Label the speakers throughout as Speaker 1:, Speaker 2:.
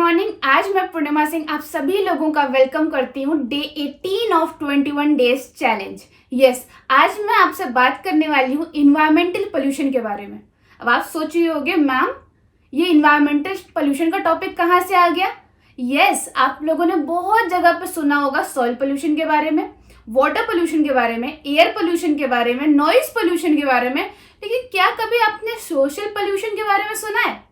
Speaker 1: Morning. आज मैं पूर्णिमा सिंह आप सभी लोगों का वेलकम करती हूँ day 18 of 21 days challenge. Yes, आज मैं आपसे बात करने वाली हूँ इन्वायरमेंटल पोल्यूशन के बारे में। अब आप सोच रहे होंगे मैम ये इन्वायरमेंटल पोल्यूशन का टॉपिक कहाँ से आ गया। यस, आप लोगों ने बहुत जगह पे सुना होगा सॉइल पोल्यूशन के बारे में, वाटर पोल्यूशन के बारे में, एयर पोल्यूशन के बारे में, नॉइज पोल्यूशन के बारे में, लेकिन क्या कभी आपने सोशल पोल्यूशन के बारे में सुना है?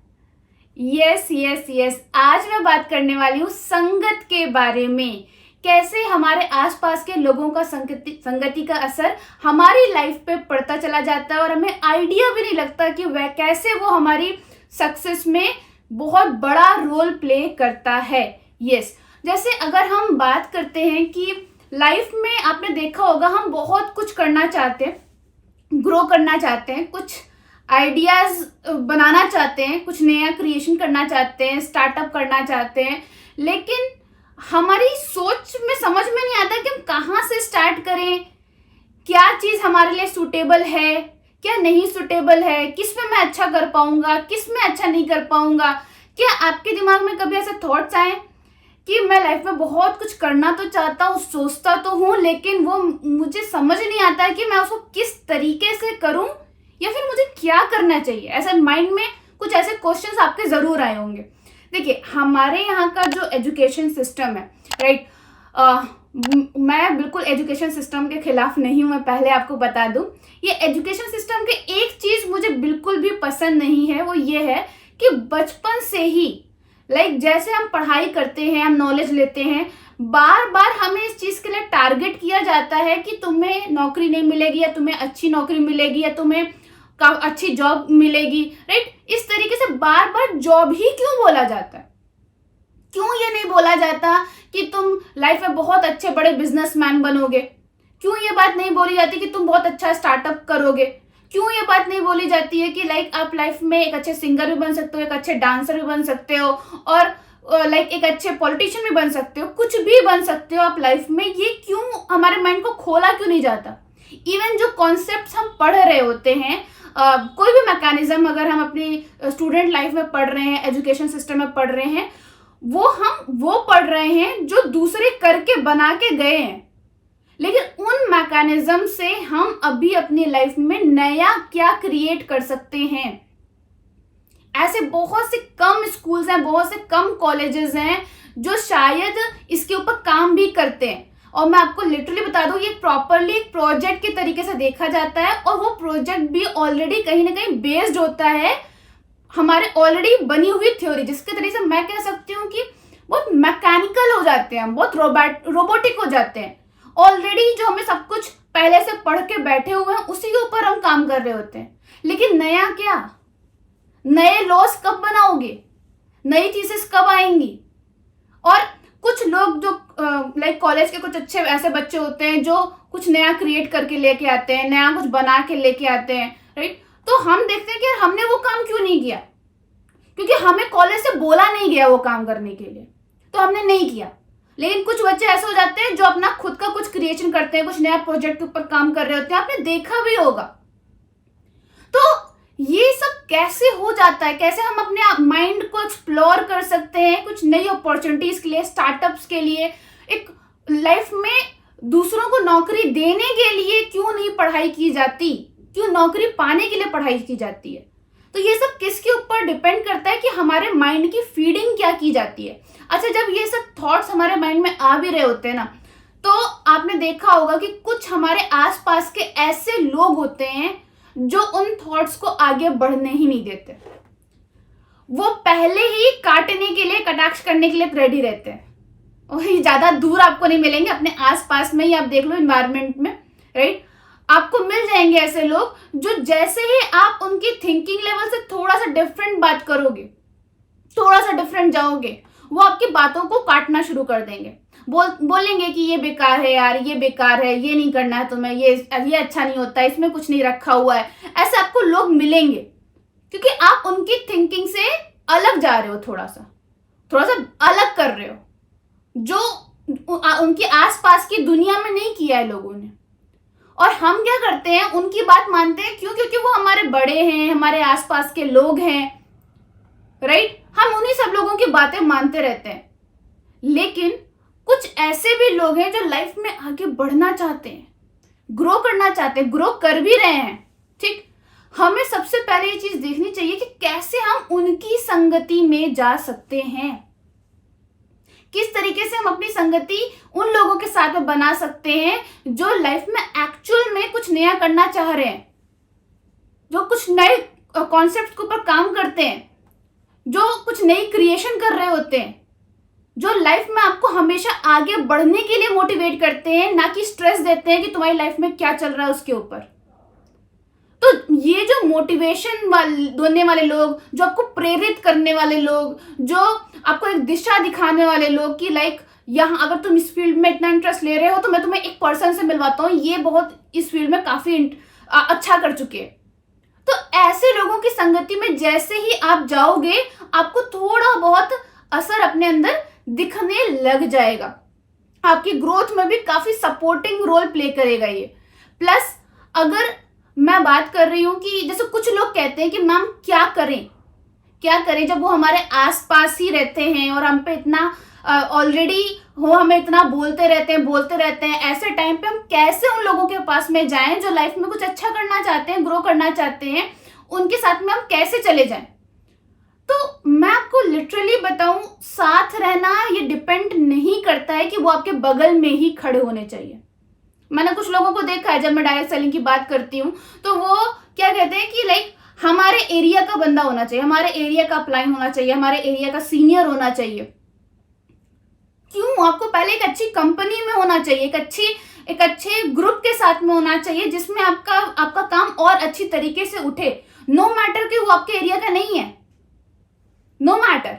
Speaker 1: यस, आज मैं बात करने वाली हूँ संगत के बारे में। कैसे हमारे आसपास के लोगों का संगति का असर हमारी लाइफ पे पड़ता चला जाता है और हमें आइडिया भी नहीं लगता कि वह कैसे वो हमारी सक्सेस में बहुत बड़ा रोल प्ले करता है। यस, जैसे अगर हम बात करते हैं कि लाइफ में आपने देखा होगा हम बहुत कुछ करना चाहते हैं, ग्रो करना चाहते हैं, कुछ आइडियाज बनाना चाहते हैं, कुछ नया क्रिएशन करना चाहते हैं, स्टार्टअप करना चाहते हैं, लेकिन हमारी सोच में समझ में नहीं आता कि हम कहाँ से स्टार्ट करें, क्या चीज़ हमारे लिए सूटेबल है, क्या नहीं सूटेबल है, किस में मैं अच्छा कर पाऊंगा, किस में अच्छा नहीं कर पाऊंगा। क्या आपके दिमाग में कभी ऐसे थॉट्स आए कि मैं लाइफ में बहुत कुछ करना तो चाहता हूँ, सोचता तो हूँ, लेकिन वो मुझे समझ नहीं आता कि मैं उसको किस तरीके से करूँ या फिर मुझे क्या करना चाहिए। ऐसे माइंड में कुछ ऐसे क्वेश्चंस आपके ज़रूर आए होंगे। देखिए, हमारे यहाँ का जो एजुकेशन सिस्टम है, राइट, मैं बिल्कुल एजुकेशन सिस्टम के खिलाफ नहीं हूँ, मैं पहले आपको बता दूँ। ये एजुकेशन सिस्टम के एक चीज़ मुझे बिल्कुल भी पसंद नहीं है, वो ये है कि बचपन से ही जैसे हम पढ़ाई करते हैं, हम नॉलेज लेते हैं, बार बार हमें इस चीज़ के लिए टारगेट किया जाता है कि तुम्हें नौकरी नहीं मिलेगी या तुम्हें अच्छी नौकरी मिलेगी या तुम्हें अच्छी जॉब मिलेगी, राइट। इस तरीके से बार बार जॉब ही क्यों बोला जाता है? क्यों ये नहीं बोला जाता कि तुम लाइफ में बहुत अच्छे बड़े बिजनेसमैन बनोगे? क्यों ये बात नहीं बोली जाती कि तुम बहुत अच्छा स्टार्टअप करोगे? क्यों ये बात नहीं बोली जाती है कि आप लाइफ में एक अच्छे सिंगर भी बन सकते हो, एक अच्छे डांसर भी बन सकते हो और एक अच्छे पॉलिटिशियन भी बन सकते हो, कुछ भी बन सकते हो आप लाइफ में? ये क्यों हमारे माइंड को खोला क्यों नहीं जाता? इवन जो कॉन्सेप्ट्स हम पढ़ रहे होते हैं, कोई भी मैकेनिज्म अगर हम अपनी स्टूडेंट लाइफ में पढ़ रहे हैं, एजुकेशन सिस्टम में पढ़ रहे हैं, वो पढ़ रहे हैं जो दूसरे करके बना के गए हैं, लेकिन उन मैकेनिज्म से हम अभी अपनी लाइफ में नया क्या क्रिएट कर सकते हैं। ऐसे बहुत से कम स्कूल्स हैं, बहुत से कम कॉलेजेस हैं जो शायद इसके ऊपर काम भी करते हैं। और मैं आपको लिटरली बता दूं, ये प्रॉपरली एक प्रोजेक्ट के तरीके से देखा जाता है और वो प्रोजेक्ट भी ऑलरेडी कहीं ना कहीं बेस्ड होता है हमारे ऑलरेडी बनी हुई थ्योरी, जिसके तरीके से मैं कह सकती हूँ कि बहुत मैकेनिकल हो जाते हैं, बहुत रोबोटिक हो जाते हैं। ऑलरेडी जो हमें सब कुछ पहले से पढ़ के बैठे हुए हैं उसी के ऊपर हम काम कर रहे होते हैं। लेकिन नया क्या? नए लॉस कब बनाओगे? नई चीजें कब आएंगी? और कुछ लोग जो कॉलेज के कुछ अच्छे ऐसे बच्चे होते हैं जो कुछ नया क्रिएट करके लेके आते हैं, नया कुछ बना के लेके आते हैं, राइट। तो हम देखते हैं कि यार हमने वो काम क्यों नहीं किया, क्योंकि हमें कॉलेज से बोला नहीं गया वो काम करने के लिए, तो हमने नहीं किया। लेकिन कुछ बच्चे ऐसे हो जाते हैं जो अपना खुद का कुछ क्रिएशन करते हैं, कुछ नया प्रोजेक्ट के ऊपर काम कर रहे होते हैं, आपने देखा भी होगा। तो ये सब कैसे हो जाता है? कैसे हम अपने माइंड को एक्सप्लोर कर सकते हैं कुछ नई अपॉर्चुनिटीज के लिए, स्टार्टअप्स के लिए? एक लाइफ में दूसरों को नौकरी देने के लिए क्यों नहीं पढ़ाई की जाती? क्यों नौकरी पाने के लिए पढ़ाई की जाती है? तो ये सब किसके ऊपर डिपेंड करता है कि हमारे माइंड की फीडिंग क्या की जाती है। अच्छा, जब ये सब थॉट्स हमारे माइंड में आ भी रहे होते हैं ना, तो आपने देखा होगा कि कुछ हमारे आसपास के ऐसे लोग होते हैं जो उन थॉट्स को आगे बढ़ने ही नहीं देते। वो पहले ही काटने के लिए, कटाक्ष करने के लिए रेडी रहते हैं। वही ज्यादा दूर आपको नहीं मिलेंगे, अपने आसपास में ही आप देख लो, एनवायरनमेंट में, राइट, आपको मिल जाएंगे ऐसे लोग जो जैसे ही आप उनकी थिंकिंग लेवल से थोड़ा सा डिफरेंट बात करोगे, थोड़ा सा डिफरेंट जाओगे, वो आपकी बातों को काटना शुरू कर देंगे। बोलेंगे कि ये बेकार है यार, ये बेकार है, ये नहीं करना है तुम्हें, ये अच्छा नहीं होता, इसमें कुछ नहीं रखा हुआ है। ऐसे आपको लोग मिलेंगे क्योंकि आप उनकी थिंकिंग से अलग जा रहे हो, थोड़ा सा अलग कर रहे हो, जो उनके आसपास की दुनिया में नहीं किया है लोगों ने। और हम क्या करते हैं, उनकी बात मानते हैं। क्यों? क्योंकि वो हमारे बड़े हैं, हमारे आसपास के लोग हैं, राइट? हम उन्हीं सब लोगों की बातें मानते रहते हैं, लेकिन कुछ ऐसे भी लोग हैं जो लाइफ में आगे बढ़ना चाहते हैं, ग्रो करना चाहते हैं, ग्रो कर भी रहे हैं। ठीक, हमें सबसे पहले ये चीज देखनी चाहिए कि कैसे हम उनकी संगति में जा सकते हैं, किस तरीके से हम अपनी संगति उन लोगों के साथ में बना सकते हैं जो लाइफ में एक्चुअल में कुछ नया करना चाह रहे हैं, जो कुछ नए कॉन्सेप्ट के ऊपर काम करते हैं, जो कुछ नई क्रिएशन कर रहे होते हैं, जो लाइफ में आपको हमेशा आगे बढ़ने के लिए मोटिवेट करते हैं, ना कि स्ट्रेस देते हैं कि तुम्हारी लाइफ में क्या चल रहा है उसके ऊपर। तो ये जो मोटिवेशन देने वाले लोग, जो आपको प्रेरित करने वाले लोग, जो आपको एक दिशा दिखाने वाले लोग कि लाइक यहाँ अगर तुम इस फील्ड में इतना इंटरेस्ट ले रहे हो तो मैं तुम्हें एक पर्सन से मिलवाता हूँ, ये बहुत इस फील्ड में काफी अच्छा कर चुके हैं। तो ऐसे लोगों की संगति में जैसे ही आप जाओगे, आपको थोड़ा बहुत असर अपने अंदर दिखने लग जाएगा, आपकी ग्रोथ में भी काफी सपोर्टिंग रोल प्ले करेगा ये। प्लस अगर मैं बात कर रही हूं कि जैसे कुछ लोग कहते हैं कि मैम क्या करें जब वो हमारे आसपास ही रहते हैं और हम पे इतना ऑलरेडी वो हमें इतना बोलते रहते हैं, ऐसे टाइम पे हम कैसे उन लोगों के पास में जाएं जो लाइफ में कुछ अच्छा करना चाहते हैं, ग्रो करना चाहते हैं, उनके साथ में हम कैसे चले जाएं? तो मैं आपको लिटरली बताऊं, साथ रहना ये डिपेंड नहीं करता है कि वो आपके बगल में ही खड़े होने चाहिए। मैंने कुछ लोगों को देखा है, जब मैं डायरेक्ट सेलिंग की बात करती हूँ तो वो क्या कहते हैं कि लाइक हमारे एरिया का बंदा होना चाहिए, हमारे एरिया का अपलाइन होना चाहिए, हमारे एरिया का सीनियर होना चाहिए। क्यों? आपको पहले एक अच्छी कंपनी में होना चाहिए, एक अच्छे ग्रुप के साथ में होना चाहिए जिसमें आपका काम और अच्छी तरीके से उठे, नो मैटर कि वो आपके एरिया का नहीं है, नो मैटर।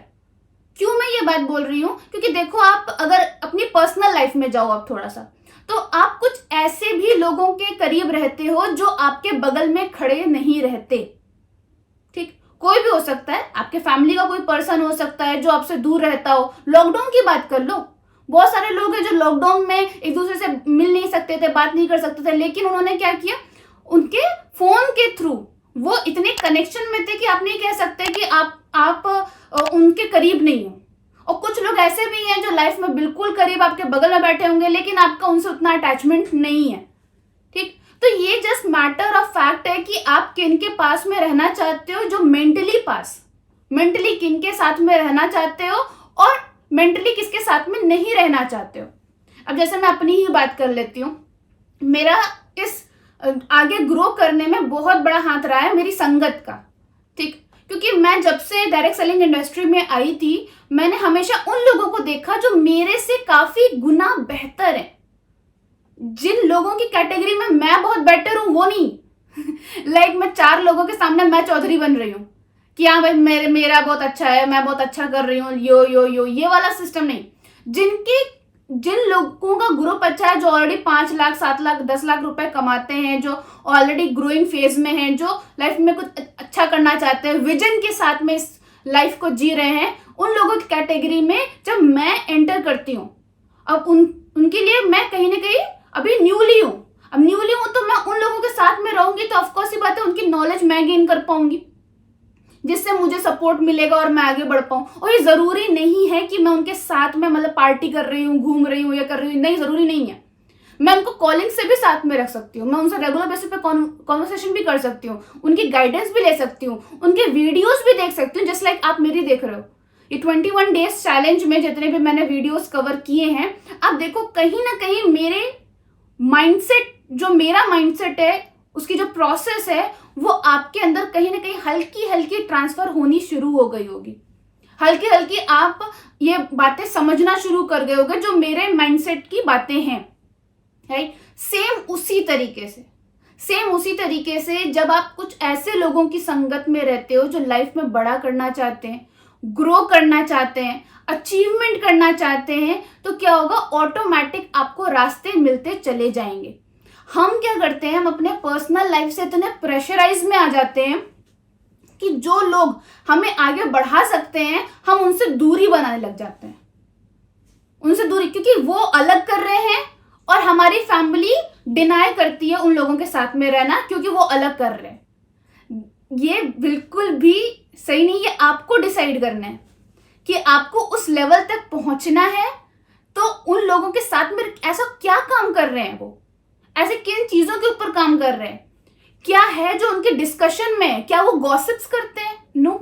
Speaker 1: क्यों मैं ये बात बोल रही हूं? क्योंकि देखो, आप अगर अपनी पर्सनल लाइफ में जाओ आप थोड़ा सा, तो आप कुछ ऐसे भी लोगों के करीब रहते हो जो आपके बगल में खड़े नहीं रहते। ठीक, कोई भी हो सकता है, आपके फैमिली का कोई पर्सन हो सकता है जो आपसे दूर रहता हो। लॉकडाउन की बात कर लो, बहुत सारे लोग हैं जो लॉकडाउन में एक दूसरे से मिल नहीं सकते थे, बात नहीं कर सकते थे, लेकिन उन्होंने क्या किया, उनके फोन के थ्रू वो इतने कनेक्शन में थे कि आप नहीं कह सकते कि आप उनके करीब नहीं हो। और कुछ लोग ऐसे भी हैं जो लाइफ में बिल्कुल करीब आपके बगल में बैठे होंगे, लेकिन आपका उनसे उतना अटैचमेंट नहीं है। ठीक, तो ये जस्ट मैटर ऑफ फैक्ट है कि आप किन के पास में रहना चाहते हो, जो मेंटली किन के साथ में रहना चाहते हो और मेंटली किसके साथ में नहीं रहना चाहते हो। अब जैसे मैं अपनी ही बात कर लेती हूँ, मेरा इस आगे ग्रो करने में बहुत बड़ा हाथ रहा है मेरी संगत का। ठीक, क्योंकि मैं जब से डायरेक्ट सेलिंग इंडस्ट्री में आई थी, मैंने हमेशा उन लोगों को देखा जो मेरे से काफी गुना बेहतर हैं। जिन लोगों की कैटेगरी में मैं बहुत बेटर हूं, वो नहीं लाइक मैं 4 लोगों के सामने मैं चौधरी बन रही हूं कि हाँ भाई मेरा बहुत अच्छा है, मैं बहुत अच्छा कर रही हूँ, यो ये वाला सिस्टम नहीं। जिन लोगों का ग्रुप अच्छा है, जो ऑलरेडी 5 लाख 7 लाख 10 लाख रुपए कमाते हैं, जो ऑलरेडी ग्रोइंग फेज में हैं, जो लाइफ में कुछ अच्छा करना चाहते हैं, विजन के साथ में इस लाइफ को जी रहे हैं, उन लोगों की कैटेगरी में जब मैं एंटर करती हूँ, अब उनके लिए मैं कहीं ना कहीं अभी न्यूली हूँ। अब न्यूली हूँ तो मैं उन लोगों के साथ में रहूंगी तो ऑफकोर्स ही बात है, उनकी नॉलेज मैं गेन कर पाऊंगी, जिससे मुझे सपोर्ट मिलेगा और मैं आगे बढ़ पाऊं। और ये जरूरी नहीं है कि मैं उनके साथ में मतलब पार्टी कर रही हूँ, घूम रही हूँ या कर रही हूँ, नहीं, जरूरी नहीं है। मैं उनको कॉलिंग से भी साथ में रख सकती हूँ, मैं उनसे रेगुलर बेसिस पे कॉन्वर्सेशन भी कर सकती हूँ, उनकी गाइडेंस भी ले सकती हूँ, उनके वीडियोस भी देख सकती हूँ, जस्ट लाइक आप मेरी देख रहे हो। ये 21 डेज चैलेंज में जितने भी मैंने वीडियोस कवर किए हैं, आप देखो कहीं ना कहीं मेरे माइंडसेट, जो मेरा माइंडसेट है, उसकी जो प्रोसेस है, वो आपके अंदर कहीं ना कहीं हल्की हल्की ट्रांसफर होनी शुरू हो गई होगी। हल्की हल्की आप ये बातें समझना शुरू कर गए होगे जो मेरे माइंडसेट की बातें हैं, राइट। सेम उसी तरीके से जब आप कुछ ऐसे लोगों की संगत में रहते हो जो लाइफ में बड़ा करना चाहते हैं, ग्रो करना चाहते हैं, अचीवमेंट करना चाहते हैं, तो क्या होगा, ऑटोमेटिक आपको रास्ते मिलते चले जाएंगे। हम क्या करते हैं, हम अपने पर्सनल लाइफ से इतने प्रेशराइज में आ जाते हैं कि जो लोग हमें आगे बढ़ा सकते हैं, हम उनसे दूरी बनाने लग जाते हैं, उनसे दूरी, क्योंकि वो अलग कर रहे हैं और हमारी फैमिली डिनाई करती है उन लोगों के साथ में रहना क्योंकि वो अलग कर रहे हैं। ये बिल्कुल भी सही नहीं। ये आपको डिसाइड करना है कि आपको उस लेवल तक पहुंचना है। तो उन लोगों के साथ में ऐसा क्या काम कर रहे हैं, वो ऐसे किन चीजों के ऊपर काम कर रहे हैं, क्या है जो उनके डिस्कशन में है? क्या वो गॉसिप्स करते हैं? नो।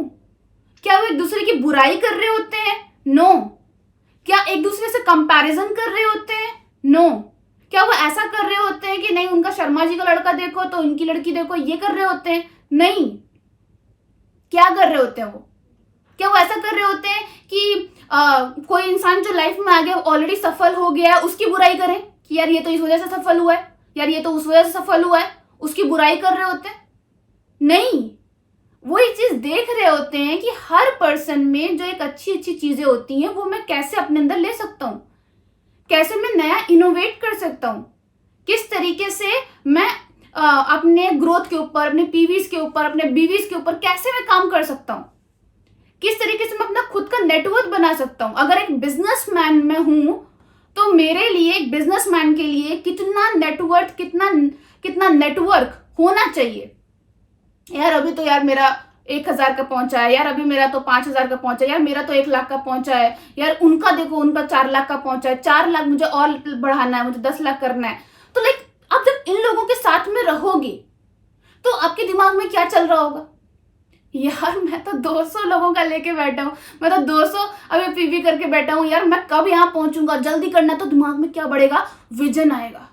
Speaker 1: क्या वो एक दूसरे की बुराई कर रहे होते हैं? नो। क्या एक दूसरे से कंपैरिजन कर रहे होते हैं? नो। क्या वो ऐसा कर रहे होते हैं कि नहीं उनका शर्मा जी का लड़का देखो तो इनकी लड़की देखो, ये कर रहे होते हैं? नहीं। क्या कर रहे होते हैं वो? क्या वो ऐसा कर रहे होते हैं कि कोई इंसान जो लाइफ में आ गया ऑलरेडी सफल हो गया है उसकी बुराई करें कि यार ये तो इस वजह से सफल हुआ है, यार ये तो उस वजह से सफल हुआ है, उसकी बुराई कर रहे होते हैं? नहीं। वो ये चीज देख रहे होते हैं कि हर पर्सन में जो एक अच्छी अच्छी चीजें होती हैं वो मैं कैसे अपने अंदर ले सकता हूं, कैसे मैं नया इनोवेट कर सकता हूं, किस तरीके से मैं अपने ग्रोथ के ऊपर, अपने पीवीज के ऊपर, अपने बीवीज के ऊपर कैसे मैं काम कर सकता हूं, किस तरीके से मैं अपना खुद का नेटवर्क बना सकता हूं। अगर एक बिजनेसमैन में हूं तो मेरे लिए, एक बिजनेसमैन के लिए कितना नेटवर्क, कितना नेटवर्क होना चाहिए। यार अभी तो यार मेरा 1,000 का पहुंचा है, यार अभी मेरा तो 5,000 का पहुंचा है, यार मेरा तो 1,00,000 का पहुंचा है, यार उनका देखो उनका 4,00,000 का पहुंचा है, 4,00,000 मुझे और बढ़ाना है, मुझे 10,00,000 करना है। तो लाइक आप जब इन लोगों के साथ में रहोगे तो आपके दिमाग में क्या चल रहा होगा? यार मैं तो 200 लोगों का लेके बैठा हूँ, मैं तो 200 अभी पीवी करके बैठा हूँ, यार मैं कब यहाँ पहुंचूंगा, जल्दी करना। तो दिमाग में क्या बढ़ेगा? विजन आएगा।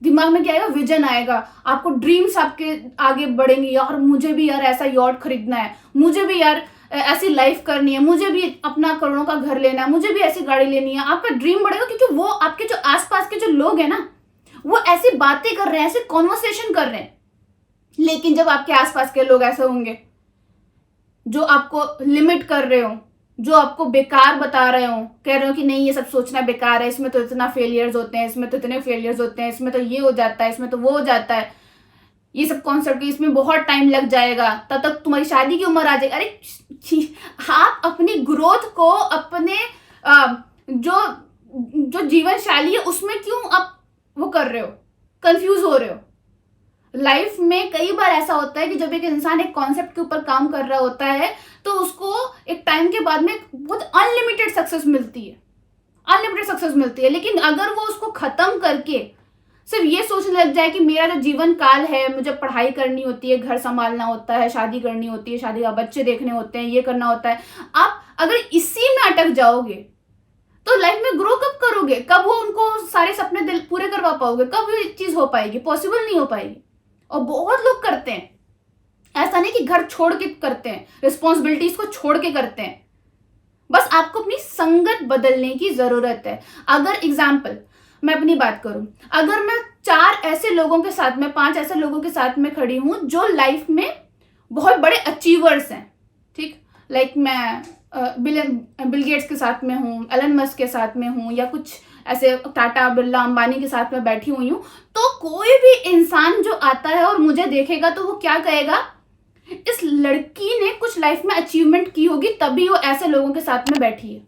Speaker 1: दिमाग में क्या आएगा? विजन आएगा। आपको ड्रीम्स आपके आगे बढ़ेंगे, यार मुझे भी यार ऐसा यॉट खरीदना है, मुझे भी यार ऐसी लाइफ करनी है, मुझे भी अपना करोड़ों का घर लेना है, मुझे भी ऐसी गाड़ी लेनी है। आपका ड्रीम बढ़ेगा क्योंकि वो आपके जो आसपास के जो लोग हैं ना वो ऐसी बातें कर रहे हैं, ऐसे कॉन्वर्सेशन कर रहे हैं। लेकिन जब आपके आसपास के लोग ऐसे होंगे जो आपको लिमिट कर रहे हो, जो आपको बेकार बता रहे हो, कह रहे हो कि नहीं ये सब सोचना बेकार है, इसमें तो इतना फेलियर्स होते हैं, इसमें तो इतने फेलियर्स होते हैं, इसमें तो ये हो जाता है, इसमें तो वो हो जाता है, ये सब कॉन्सेप्ट की इसमें बहुत टाइम लग जाएगा, तब तक तुम्हारी शादी की उम्र आ जाएगी। अरे आप अपनी ग्रोथ को, अपने जो जीवन शैली है उसमें क्यों आप वो कर रहे हो, कंफ्यूज हो रहे हो? लाइफ में कई बार ऐसा होता है कि जब एक इंसान एक कॉन्सेप्ट के ऊपर काम कर रहा होता है तो उसको एक टाइम के बाद में बहुत अनलिमिटेड सक्सेस मिलती है, अनलिमिटेड सक्सेस मिलती है। लेकिन अगर वो उसको खत्म करके सिर्फ ये सोचने लग जाए कि मेरा जो जीवन काल है, मुझे पढ़ाई करनी होती है, घर संभालना होता है, शादी करनी होती है, शादी का बच्चे देखने होते हैं, ये करना होता है, आप अगर इसी में अटक जाओगे तो लाइफ में ग्रो कब करोगे? कब वो उनको सारे सपने दिल पूरे करवा पाओगे? कब ये चीज हो पाएगी? पॉसिबल नहीं हो पाएगी। और बहुत लोग करते हैं, ऐसा नहीं कि घर छोड़ के करते हैं, रिस्पॉन्सिबिलिटीज को छोड़ के करते हैं। बस आपको अपनी संगत बदलने की जरूरत है। अगर एग्जाम्पल मैं अपनी बात करूं, अगर मैं 4 ऐसे लोगों के साथ में, 5 ऐसे लोगों के साथ में खड़ी हूं जो लाइफ में बहुत बड़े अचीवर्स हैं, ठीक, लाइक मैं बिल गेट्स के साथ में हूँ, एलन मस्क के साथ में हूँ, या कुछ ऐसे टाटा बिरला अंबानी के साथ में बैठी हुई हूँ, तो कोई भी इंसान जो आता है और मुझे देखेगा तो वो क्या कहेगा? इस लड़की ने कुछ लाइफ में अचीवमेंट की होगी तभी वो ऐसे लोगों के साथ में बैठी है,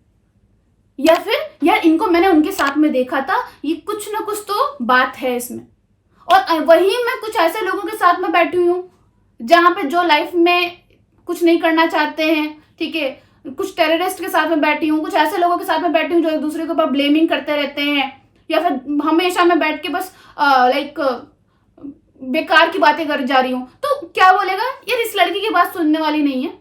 Speaker 1: या फिर यार इनको मैंने उनके साथ में देखा था, ये कुछ ना कुछ तो बात है इसमें। और वही मैं कुछ ऐसे लोगों के साथ में बैठी हुई हूँ जहां पे जो लाइफ में कुछ नहीं करना चाहते हैं, ठीक है, कुछ टेररिस्ट के साथ में बैठी हूँ, कुछ ऐसे लोगों के साथ में बैठी हूँ जो एक दूसरे के ऊपर ब्लेमिंग करते रहते हैं, या फिर हमेशा मैं बैठ के बस लाइक बेकार की बातें कर जा रही हूँ। तो क्या बोलेगा? यार इस लड़की की बात सुनने वाली नहीं है,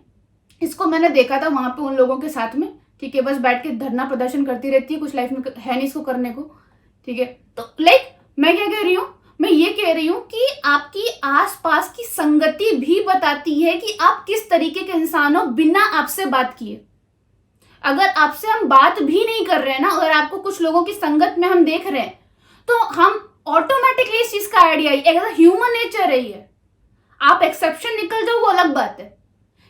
Speaker 1: इसको मैंने देखा था वहां पे उन लोगों के साथ में, ठीक है, बस बैठ के धरना प्रदर्शन करती रहती है, कुछ लाइफ में है नहीं इसको करने को, ठीक है। तो लाइक मैं क्या कह रही हूँ? मैं ये कह रही हूँ कि आपकी आसपास की संगति भी बताती है कि आप किस तरीके के इंसान हो बिना आपसे बात किए। अगर आपसे हम बात भी नहीं कर रहे हैं ना, अगर आपको कुछ लोगों की संगत में हम देख रहे हैं तो हम ऑटोमेटिकली इस चीज का आइडिया, एक ह्यूमन नेचर है ये। आप एक्सेप्शन निकल जाओ वो अलग बात है,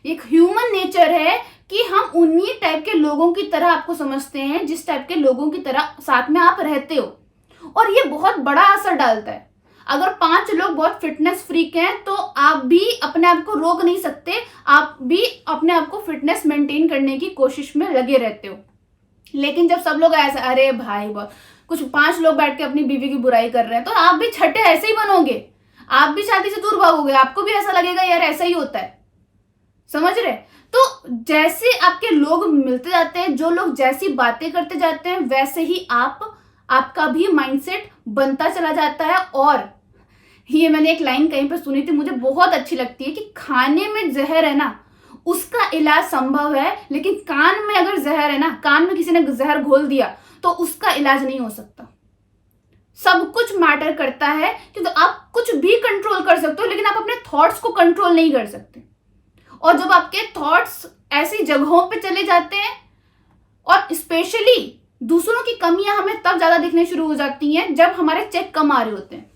Speaker 1: एक ह्यूमन नेचर है कि हम उन्हीं टाइप के लोगों की तरह आपको समझते हैं जिस टाइप के लोगों की तरह साथ में आप रहते हो। और ये बहुत बड़ा असर डालता है। अगर 5 लोग बहुत फिटनेस फ्रीक हैं तो आप भी अपने आप को रोक नहीं सकते, आप भी अपने आप को फिटनेस मेंटेन करने की कोशिश में लगे रहते हो। लेकिन जब सब लोग ऐसा, अरे भाई बहुत कुछ 5 लोग बैठ के अपनी बीवी की बुराई कर रहे हैं, तो आप भी छठे ऐसे ही बनोगे। आप भी शादी से दूर भागोगे, आपको भी ऐसा लगेगा यार ऐसा ही होता है, समझ रहे? तो जैसे आपके लोग मिलते जाते हैं, जो लोग जैसी बातें करते जाते हैं, वैसे ही आपका भी माइंडसेट बनता चला जाता है। और ये मैंने एक लाइन कहीं पर सुनी थी, मुझे बहुत अच्छी लगती है कि खाने में जहर है ना, उसका इलाज संभव है, लेकिन कान में अगर जहर है ना, कान में किसी ने जहर घोल दिया तो उसका इलाज नहीं हो सकता। सब कुछ मैटर करता है, क्योंकि आप कुछ भी कंट्रोल कर सकते हो, लेकिन आप अपने थॉट्स को कंट्रोल नहीं कर सकते। और जब आपके थॉट्स ऐसी जगहों पे चले जाते हैं, और स्पेशली दूसरों की कमियां हमें तब ज्यादा दिखने शुरू हो जाती हैं जब हमारे चेक कम आ रहे होते हैं,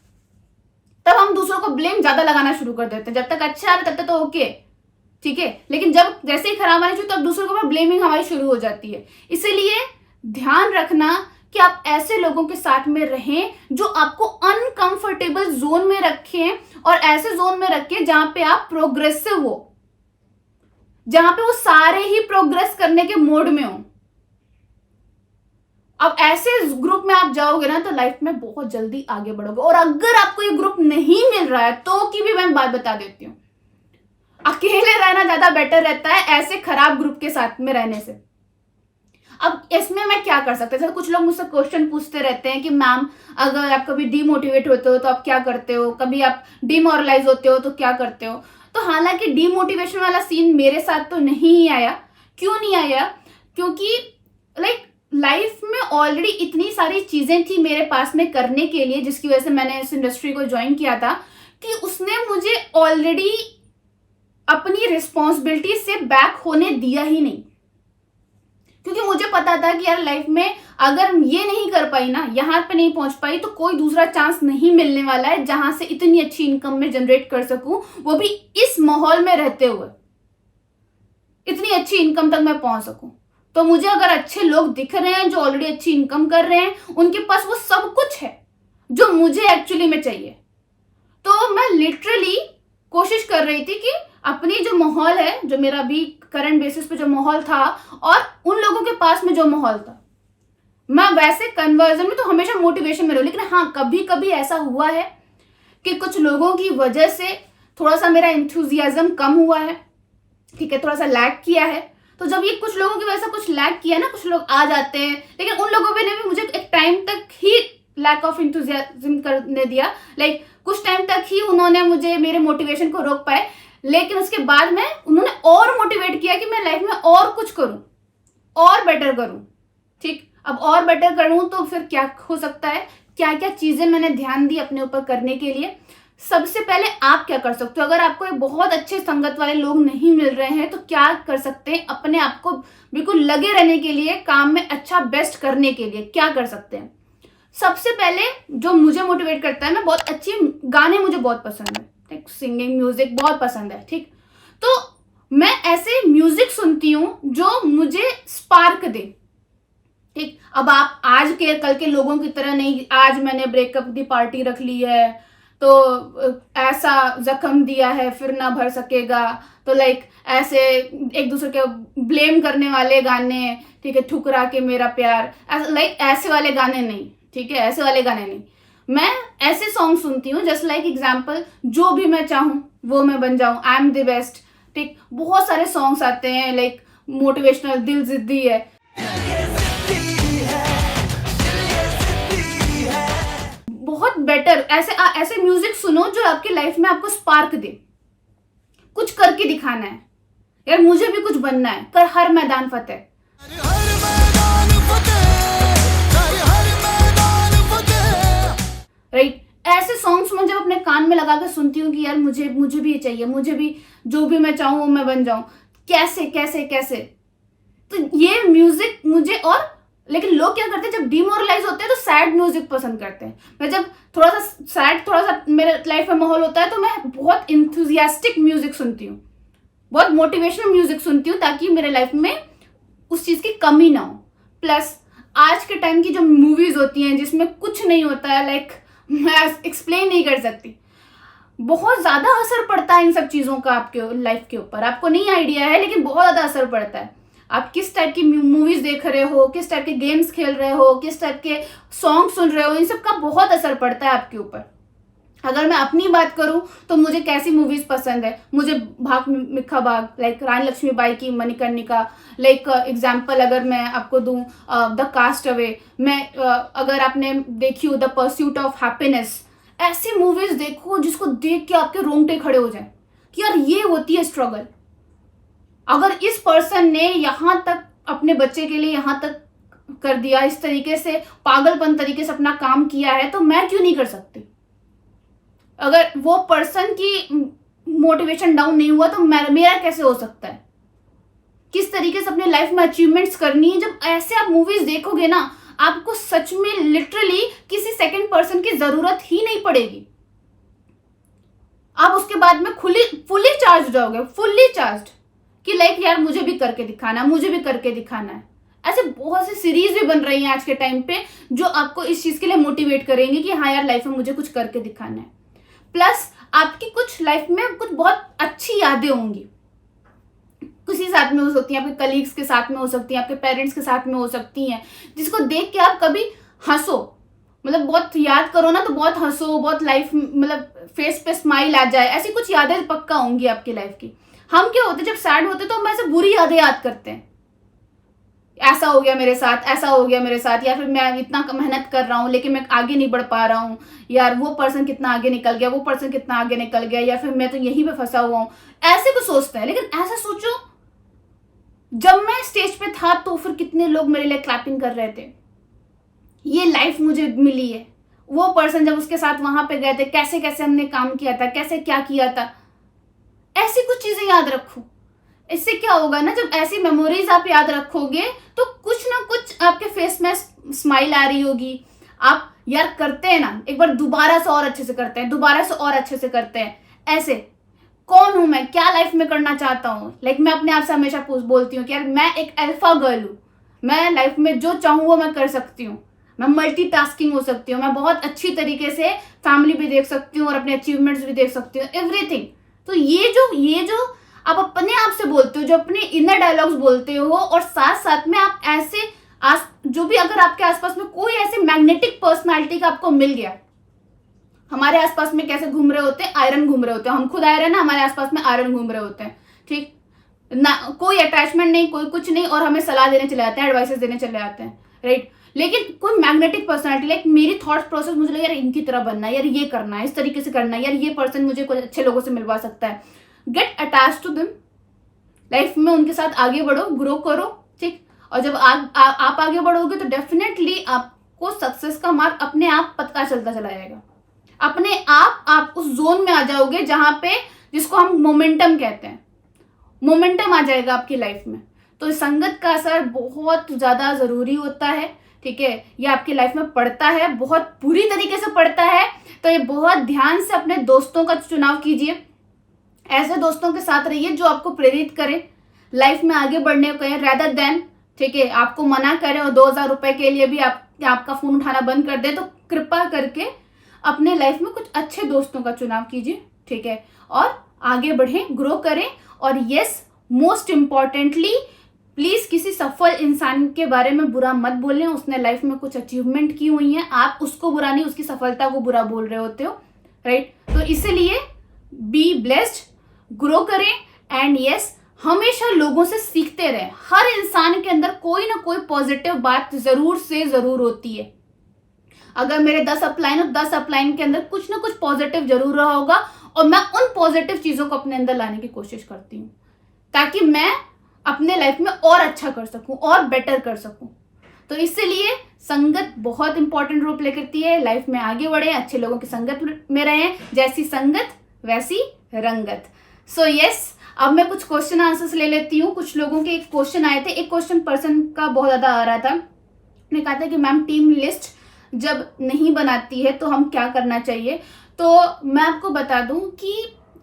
Speaker 1: तब हम दूसरों को ब्लेम ज्यादा लगाना शुरू कर देते हैं। जब तक अच्छा आ रहा तब तक तो ओके, ठीक है, लेकिन जब जैसे ही खराब आने शुरू, तब दूसरों के ऊपर ब्लेमिंग हमारी शुरू हो जाती है। इसीलिए ध्यान रखना कि आप ऐसे लोगों के साथ में रहें जो आपको अनकंफर्टेबल जोन में रखें, और ऐसे जोन में रखें जहां पे आप प्रोग्रेसिव हो, जहां पे वो सारे ही प्रोग्रेस करने के मोड में हो। अब ऐसे ग्रुप में आप जाओगे ना तो लाइफ में बहुत जल्दी आगे बढ़ोगे। और अगर आपको ये ग्रुप नहीं मिल रहा है तो की भी मैं बात बता देती हूँ, अकेले रहना ज्यादा बेटर रहता है ऐसे खराब ग्रुप के साथ में रहने से। अब इसमें मैं क्या कर सकते हैं? कुछ लोग मुझसे क्वेश्चन पूछते रहते हैं कि मैम अगर आप कभी डीमोटिवेट होते हो तो आप क्या करते हो, कभी आप डिमोरलाइज होते हो तो क्या करते हो? तो हालांकि डीमोटिवेशन वाला सीन मेरे साथ तो नहीं आया। क्यों नहीं आया? क्योंकि लाइफ में ऑलरेडी इतनी सारी चीजें थी मेरे पास में करने के लिए, जिसकी वजह से मैंने इस इंडस्ट्री को ज्वाइन किया था, कि उसने मुझे ऑलरेडी अपनी रिस्पॉन्सिबिलिटी से बैक होने दिया ही नहीं। क्योंकि मुझे पता था कि यार लाइफ में अगर ये नहीं कर पाई ना, यहां पे नहीं पहुंच पाई, तो कोई दूसरा चांस नहीं मिलने वाला है जहां से इतनी अच्छी इनकम में जनरेट कर सकूं, वो भी इस माहौल में रहते हुए इतनी अच्छी इनकम तक मैं पहुंच सकूं। तो मुझे अगर अच्छे लोग दिख रहे हैं जो ऑलरेडी अच्छी इनकम कर रहे हैं, उनके पास वो सब कुछ है जो मुझे एक्चुअली में चाहिए, तो मैं लिटरली कोशिश कर रही थी कि अपनी जो माहौल है, जो मेरा भी करंट बेसिस पे जो माहौल था, और उन लोगों के पास में जो माहौल था, मैं वैसे कन्वर्जन में तो हमेशा मोटिवेशन में रहूं। लेकिन हाँ, कभी कभी ऐसा हुआ है कि कुछ लोगों की वजह से थोड़ा सा मेरा एंथुजियाज्म कम हुआ है, ठीक है, थोड़ा सा लैग किया है। तो जब ये कुछ लोगों की वजह से कुछ लैग किया ना, कुछ लोग आ जाते हैं, लेकिन उन लोगों ने भी मुझे एक टाइम तक ही लैक ऑफ एंथुजियाज्म करने दिया। कुछ टाइम तक ही उन्होंने मुझे मेरे मोटिवेशन को रोक पाए, लेकिन उसके बाद में उन्होंने और मोटिवेट किया कि मैं लाइफ में और कुछ करूं, और बेटर करूं। ठीक, अब और बेटर करूं तो फिर क्या हो सकता है, क्या क्या चीजें मैंने ध्यान दी अपने ऊपर करने के लिए। सबसे पहले आप क्या कर सकते हो? अगर आपको एक बहुत अच्छे संगत वाले लोग नहीं मिल रहे हैं तो क्या कर सकते हैं? अपने आप को बिल्कुल लगे रहने के लिए, काम में अच्छा बेस्ट करने के लिए क्या कर सकते हैं? सबसे पहले जो मुझे मोटिवेट करता है, मैं बहुत अच्छे गाने, मुझे बहुत पसंद है, ठीक, सिंगिंग म्यूजिक बहुत पसंद है, ठीक, तो मैं ऐसे म्यूजिक सुनती हूँ जो मुझे स्पार्क दे। ठीक, अब आप आज के कल के लोगों की तरह नहीं, आज मैंने ब्रेकअप की पार्टी रख ली है तो ऐसा जख्म दिया है फिर ना भर सकेगा, तो ऐसे एक दूसरे के ब्लेम करने वाले गाने, ठीक है, ठुकरा के मेरा प्यार, ऐसे वाले गाने नहीं, ठीक है, ऐसे वाले गाने नहीं। मैं ऐसे सॉन्ग सुनती हूँ जस्ट एग्जाम्पल, जो भी मैं चाहूँ वो मैं बन जाऊँ, आई एम द बेस्ट, ठीक, बहुत सारे सॉन्ग्स आते हैं मोटिवेशनल, दिल जिद्दी है, बहुत बेटर। ऐसे म्यूजिक सुनो जो आपकी लाइफ में आपको स्पार्क दे, कुछ करके दिखाना है, यार मुझे भी कुछ बनना है, कर हर मैदान फतेह। राइट, ऐसे सॉन्ग्स मैं जब अपने कान में लगा कर सुनती हूँ कि यार मुझे भी ये चाहिए, मुझे भी जो भी मैं चाहूँ वो मैं बन जाऊं, कैसे कैसे कैसे, तो ये म्यूजिक मुझे। और लेकिन लोग क्या करते हैं, जब डिमोरलाइज होते हैं तो सैड म्यूजिक पसंद करते हैं। मैं जब थोड़ा सा सैड, थोड़ा सा मेरे लाइफ में माहौल होता है, तो मैं बहुत इंथुजियास्टिक म्यूजिक सुनती हूँ, बहुत मोटिवेशनल म्यूजिक सुनती हूँ, ताकि मेरे लाइफ में उस चीज की कमी ना हो। प्लस आज के टाइम की जो मूवीज होती हैं जिसमें कुछ नहीं होता है, मैं एक्सप्लेन नहीं कर सकती, बहुत ज्यादा असर पड़ता है इन सब चीजों का आपके लाइफ के ऊपर। आपको नहीं आइडिया है, लेकिन बहुत ज्यादा असर पड़ता है। आप किस टाइप की मूवीज देख रहे हो, किस टाइप के गेम्स खेल रहे हो, किस टाइप के सॉन्ग सुन रहे हो, इन सब का बहुत असर पड़ता है आपके ऊपर। अगर मैं अपनी बात करूं तो मुझे कैसी मूवीज पसंद है, मुझे भाग मिल्खा भाग, लाइक रानी लक्ष्मीबाई की मणिकर्णिका, लाइक एग्जांपल अगर मैं आपको दूं द कास्ट अवे, मैं अगर आपने देखी हो द परस्यूट ऑफ हैप्पीनेस, ऐसी मूवीज देखो जिसको देख के आपके रोंगटे खड़े हो जाए कि यार ये होती है स्ट्रगल। अगर इस पर्सन ने यहां तक अपने बच्चे के लिए यहां तक कर दिया, इस तरीके से पागलपन तरीके से अपना काम किया है, तो मैं क्यों नहीं कर सकती? अगर वो पर्सन की मोटिवेशन डाउन नहीं हुआ तो मेरा कैसे हो सकता है? किस तरीके से अपने लाइफ में अचीवमेंट्स करनी है, जब ऐसे आप मूवीज देखोगे ना, आपको सच में लिटरली किसी सेकंड पर्सन की जरूरत ही नहीं पड़ेगी। आप उसके बाद में फुली चार्ज जाओगे, फुल्ली चार्ज, कि लाइक यार मुझे भी करके दिखाना है, मुझे भी करके दिखाना है। ऐसे बहुत सी सीरीज भी बन रही हैं आज के टाइम पे जो आपको इस चीज के लिए मोटिवेट करेंगे कि हाँ यार लाइफ में मुझे कुछ करके दिखाना है। प्लस आपकी कुछ लाइफ में कुछ बहुत अच्छी यादें होंगी, किसी साथ में हो सकती हैं, आपके कलीग्स के साथ में हो सकती हैं, आपके पेरेंट्स के साथ में हो सकती हैं, जिसको देख के आप कभी हंसो, मतलब बहुत याद करो ना तो बहुत हंसो, बहुत लाइफ मतलब फेस पे स्माइल आ जाए, ऐसी कुछ यादें पक्का होंगी आपकी लाइफ की। हम क्या होते जब सैड होते तो हम ऐसे बुरी यादें याद करते हैं, ऐसा हो गया मेरे साथ, ऐसा हो गया मेरे साथ, या फिर मैं इतना मेहनत कर रहा हूँ लेकिन मैं आगे नहीं बढ़ पा रहा हूँ, यार वो पर्सन कितना आगे निकल गया, वो पर्सन कितना आगे निकल गया, या फिर मैं तो यहीं पे फंसा हुआ हूँ, ऐसे कुछ सोचते हैं। लेकिन ऐसा सोचो जब मैं स्टेज पे था तो फिर कितने लोग मेरे लिए क्लैपिंग कर रहे थे, ये लाइफ मुझे मिली है। वो पर्सन जब उसके साथ वहां पे गए थे, कैसे कैसे हमने काम किया था, कैसे क्या किया था, ऐसी कुछ चीजें याद रखो। इससे क्या होगा ना, जब ऐसी मेमोरीज आप याद रखोगे तो कुछ ना कुछ आपके फेस में स्माइल आ रही होगी। आप यार करते हैं ना, एक बार दोबारा से और अच्छे से करते हैं, दोबारा से और अच्छे से करते हैं। ऐसे कौन हूं मैं, क्या लाइफ में करना चाहता हूँ, लाइक मैं अपने आप से हमेशा बोलती हूँ कि यार मैं एक अल्फा गर्ल हूँ, मैं लाइफ में जो चाहूँ वो मैं कर सकती हूँ, मैं मल्टीटास्किंग हो सकती हूँ, मैं बहुत अच्छी तरीके से फैमिली भी देख सकती हूँ और अपने अचीवमेंट्स भी देख सकती हूँ, एवरीथिंग। तो ये जो आप अपने आप से बोलते हो, जो अपने इनर डायलॉग्स बोलते हो, और साथ साथ में आप ऐसे जो भी अगर आपके आसपास में कोई ऐसे मैग्नेटिक पर्सनालिटी का आपको मिल गया, हमारे आसपास में कैसे घूम रहे होते हैं, आयरन घूम रहे होते हैं, हम खुद आयरन है, हमारे आसपास में आयरन घूम रहे होते हैं, ठीक ना, कोई अटैचमेंट नहीं, कोई कुछ नहीं, और हमें सलाह देने चले जाते हैं, एडवाइसेस देने चले जाते हैं, राइट। लेकिन कोई मैग्नेटिक पर्सनालिटी, लाइक मेरी थॉट प्रोसेस मुझे लगा यार इनकी तरह बनना है, यार ये करना है, इस तरीके से करना है, यार ये पर्सन मुझे कुछ अच्छे लोगों से मिलवा सकता है, get attach to them, life में उनके साथ आगे बढ़ो, ग्रो करो, ठीक। और जब आप आगे बढ़ोगे तो डेफिनेटली आपको सक्सेस का मार्ग अपने आप पता चलता चला जाएगा, अपने आप उस जोन में आ जाओगे जहां पे, जिसको हम मोमेंटम कहते हैं, मोमेंटम आ जाएगा आपकी लाइफ में। तो संगत का असर बहुत ज्यादा जरूरी होता है, ठीक है, ये आपकी लाइफ में पड़ता है, बहुत बुरी तरीके से पड़ता है। तो ये बहुत ध्यान से अपने दोस्तों का चुनाव कीजिए, ऐसे दोस्तों के साथ रहिए जो आपको प्रेरित करें, लाइफ में आगे बढ़ने को कहें, रेदर देन, ठीक है, आपको मना करें और 2000 रुपए के लिए भी आपका फोन उठाना बंद कर दे। तो कृपा करके अपने लाइफ में कुछ अच्छे दोस्तों का चुनाव कीजिए, ठीक है, और आगे बढ़ें, ग्रो करें। और यस, मोस्ट इंपॉर्टेंटली प्लीज किसी सफल इंसान के बारे में बुरा मत बोलें, उसने लाइफ में कुछ अचीवमेंट की हुई है, आप उसको बुरा नहीं, उसकी सफलता को बुरा बोल रहे होते हो, राइट। तो इसलिए बी ब्लेस्ड, ग्रो करें, एंड यस, हमेशा लोगों से सीखते रहें। हर इंसान के अंदर कोई ना कोई पॉजिटिव बात जरूर से जरूर होती है। अगर मेरे 10 अपलाइन और 10 अपलाइन के अंदर कुछ ना कुछ पॉजिटिव जरूर रहा होगा, और मैं उन पॉजिटिव चीजों को अपने अंदर लाने की कोशिश करती हूँ ताकि मैं अपने लाइफ में और अच्छा कर सकूं और बेटर कर सकूं। तो इसलिए संगत बहुत इंपॉर्टेंट रोल प्ले करती है, लाइफ में आगे बढ़े, अच्छे लोगों की संगत में रहें, जैसी संगत वैसी रंगत। सो यस, अब मैं कुछ क्वेश्चन आंसर्स ले लेती हूँ। कुछ लोगों के एक क्वेश्चन आए थे, एक क्वेश्चन पर्सन का बहुत ज्यादा आ रहा था, ने कहा था कि मैम टीम लिस्ट जब नहीं बनाती है तो हम क्या करना चाहिए। तो मैं आपको बता दूं कि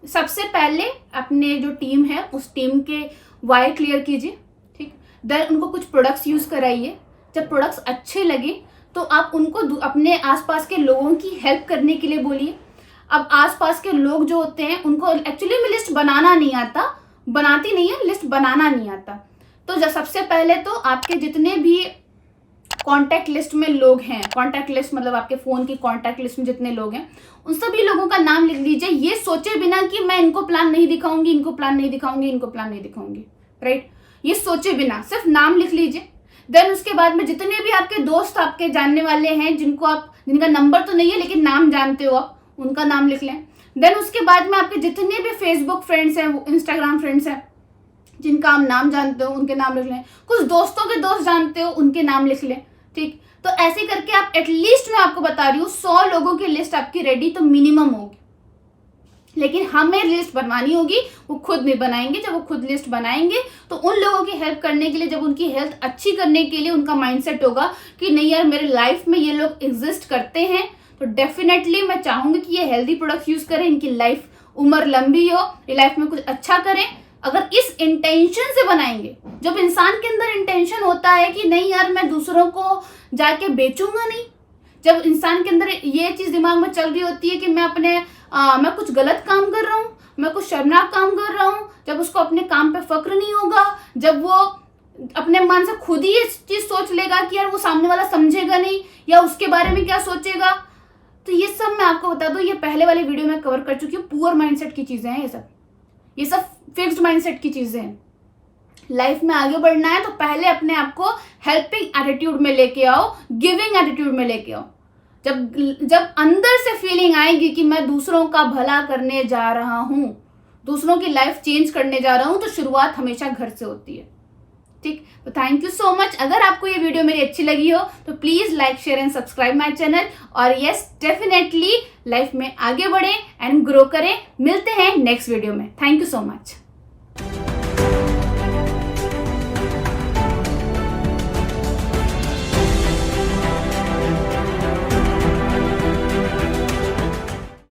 Speaker 1: सबसे पहले अपने जो टीम है उस टीम के वाई क्लियर कीजिए, ठीक, देन उनको कुछ प्रोडक्ट्स यूज कराइए। जब प्रोडक्ट्स अच्छे लगे तो आप उनको अपने आसपास के लोगों की हेल्प करने के लिए बोलिए। अब आसपास के लोग जो होते हैं उनको एक्चुअली में लिस्ट बनाना नहीं आता, बनाती नहीं है, लिस्ट बनाना नहीं आता। तो जब सबसे पहले तो आपके जितने भी कॉन्टैक्ट लिस्ट में लोग हैं, कॉन्टैक्ट लिस्ट मतलब आपके फोन की कॉन्टैक्ट लिस्ट में जितने लोग हैं उन सभी लोगों का नाम लिख लीजिए, ये सोचे बिना कि मैं इनको प्लान नहीं दिखाऊंगी, इनको प्लान नहीं दिखाऊंगी, इनको प्लान नहीं दिखाऊंगी, राइट। ये सोचे बिना सिर्फ नाम लिख लीजिए। देन उसके बाद में जितने भी आपके दोस्त आपके जानने वाले हैं, जिनका नंबर तो नहीं है लेकिन नाम जानते हो आप, उनका नाम लिख लें। देन उसके बाद में आपके जितने भी फेसबुक फ्रेंड्स हैं, इंस्टाग्राम फ्रेंड्स हैं, जिनका आप नाम जानते हो उनके नाम लिख लें। कुछ दोस्तों के दोस्त जानते हो उनके नाम लिख लें, ठीक। तो ऐसे करके आप एटलीस्ट, मैं आपको बता रही हूँ, 100 लोगों की लिस्ट आपकी रेडी तो मिनिमम होगी। लेकिन हमें लिस्ट बनवानी होगी, वो खुद नहीं बनाएंगे। जब वो खुद लिस्ट बनाएंगे तो उन लोगों की हेल्प करने के लिए, जब उनकी हेल्थ अच्छी करने के लिए उनका माइंडसेट होगा कि नहीं यार मेरे लाइफ में ये लोग एग्जिस्ट करते हैं, तो डेफिनेटली मैं चाहूंगी कि ये हेल्दी प्रोडक्ट यूज करें, इनकी लाइफ उम्र लंबी हो, ये लाइफ में कुछ अच्छा करें। अगर इस इंटेंशन से बनाएंगे, जब इंसान के अंदर इंटेंशन होता है कि नहीं यार मैं दूसरों को जाके बेचूंगा नहीं, जब इंसान के अंदर ये चीज दिमाग में चल रही होती है कि मैं कुछ गलत काम कर रहा हूँ, मैं कुछ शर्मनाक काम कर रहा हूँ, जब उसको अपने काम पे फक्र नहीं होगा, जब वो अपने मन से खुद ही ये चीज सोच लेगा कि यार वो सामने वाला समझेगा नहीं या उसके बारे में क्या सोचेगा, तो ये सब मैं आपको बता दूं, ये पहले वाली वीडियो में कवर कर चुकी हूँ। पुअर माइंडसेट की चीजें हैं ये सब फिक्स्ड माइंडसेट की चीजें हैं। लाइफ में आगे बढ़ना है तो पहले अपने आप को हेल्पिंग एटीट्यूड में लेके आओ, गिविंग एटीट्यूड में लेके आओ। जब अंदर से फीलिंग आएगी कि मैं दूसरों का भला करने जा रहा हूं, दूसरों की लाइफ चेंज करने जा रहा हूं, तो शुरुआत हमेशा घर से होती है, ठीक। तो थैंक यू सो मच। अगर आपको ये वीडियो मेरी अच्छी लगी हो तो please like, share and subscribe my channel. और यस, डेफिनेटली लाइफ में आगे बढ़े एंड ग्रो करें। मिलते हैं नेक्स्ट वीडियो में। Thank you so much.